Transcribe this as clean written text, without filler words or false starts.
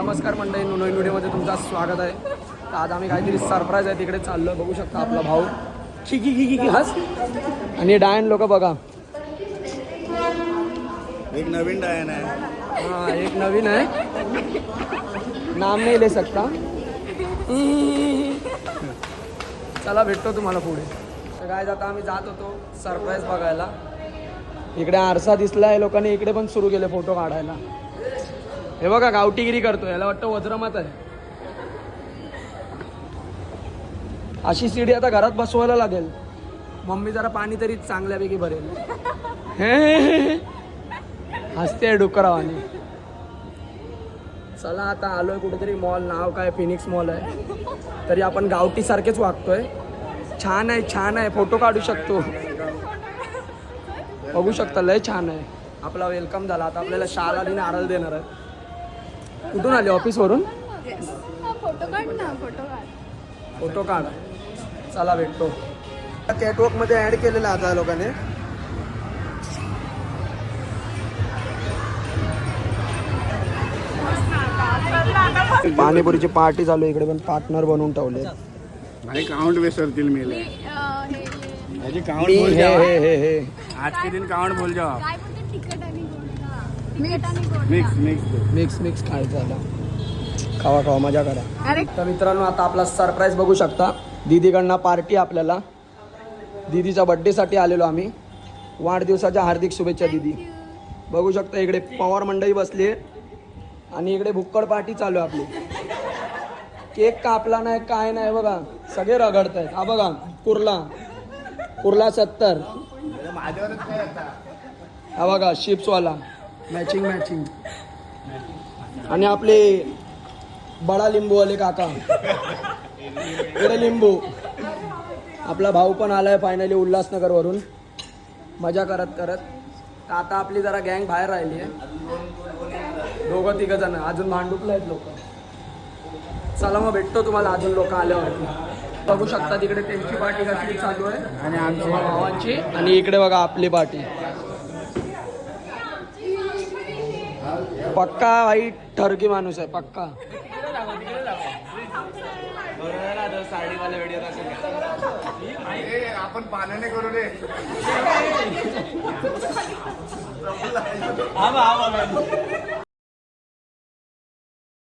नमस्कार मंडळी, नवीन व्हिडिओमध्ये तुमचं स्वागत आहे. तर आज आम्ही काहीतरी सरप्राईज आहे तिकडे चाललो. बघू शकता आपला भाऊ खी खी खी खी हस आणि डायन लोक बघा. एक नवीन डायन आहे. हां, एक नवीन आहे, नाम नाही ले सकता. चला भेटतो तुम्हाला पुढे. तर काय आता आम्ही जात होतो सरप्राईज बघायला. इकडे आरसा दिसलाय, लोकांनी इकडे पण सुरू केले फोटो काढायला. हे बघा गावठीगिरी करतो, याला वाटतं वज्रमत आहे. अशी सीडी आता घरात बसवायला लागेल. मम्मी जरा पाणी तरी चांगल्यापैकी भरेल. हसते डुकरावानी. चला आता आलोय कुठेतरी मॉल, नाव काय फिनिक्स मॉल आहे. तरी आपण गावठी सारखेच वागतोय. छान आहे, छान आहे, फोटो काढू शकतो. बघू शकता, लय छान आहे. आपला वेलकम झाला. आता आपल्याला शाल आणि नारळ देणार आहे. कुठून आले? ऑफिसवरून? फोटो काढ. चला भेटतो. कॅटवॉक मध्ये ऍड केलेलं आता लोकांनी. पाणीपुरीची पार्टी चालू आहे इकडे, पण पार्टनर बनवून ठेवले. भाई काउंट विसरतील मेले. भाई काउंट मी बोल हे जाओ. हे हे हे आज के दिन काउंट बोल जाओ. मिक्स मिक्स मिक्स खायचं झालं. खावा खावा, मजा करा. तर मित्रांनो, आता आपला सरप्राईज बघू शकता. दीदीकडनं पार्टी आपल्याला. दीदीच्या बड्डेसाठी आलेलो आम्ही. वाढदिवसाच्या हार्दिक शुभेच्छा दीदी. बघू शकता इकडे पवार मंडळी बसली आहे आणि इकडे भुक्कड पार्टी चालू आहे आपली. केक कापला नाही, काय नाही, बघा सगळे रगडत आहेत. हा बघा कुर्ला 70. हा बघा शिप्सवाला, मॅचिंग आणि आपले बडा लिंबूवाले काका इकडे लिंबू. आपला भाऊ पण आलाय फायनली उल्हासनगर वरून, मजा करत करत. तर आता आपली जरा गँग बाहेर राहिली आहे. 2-3 जण अजून भांडुपला आहेत लोक. चला मग भेटतो तुम्हाला अजून लोक आल्यावरती. बघू शकता तिकडे त्यांची पार्टी कसली चालू आहे आणि आमच्या भावांची. आणि इकडे बघा आपली पार्टी. पक्का भाई ठरकी माणूस आहे, पक्का. आपण पाण्याने करू रे.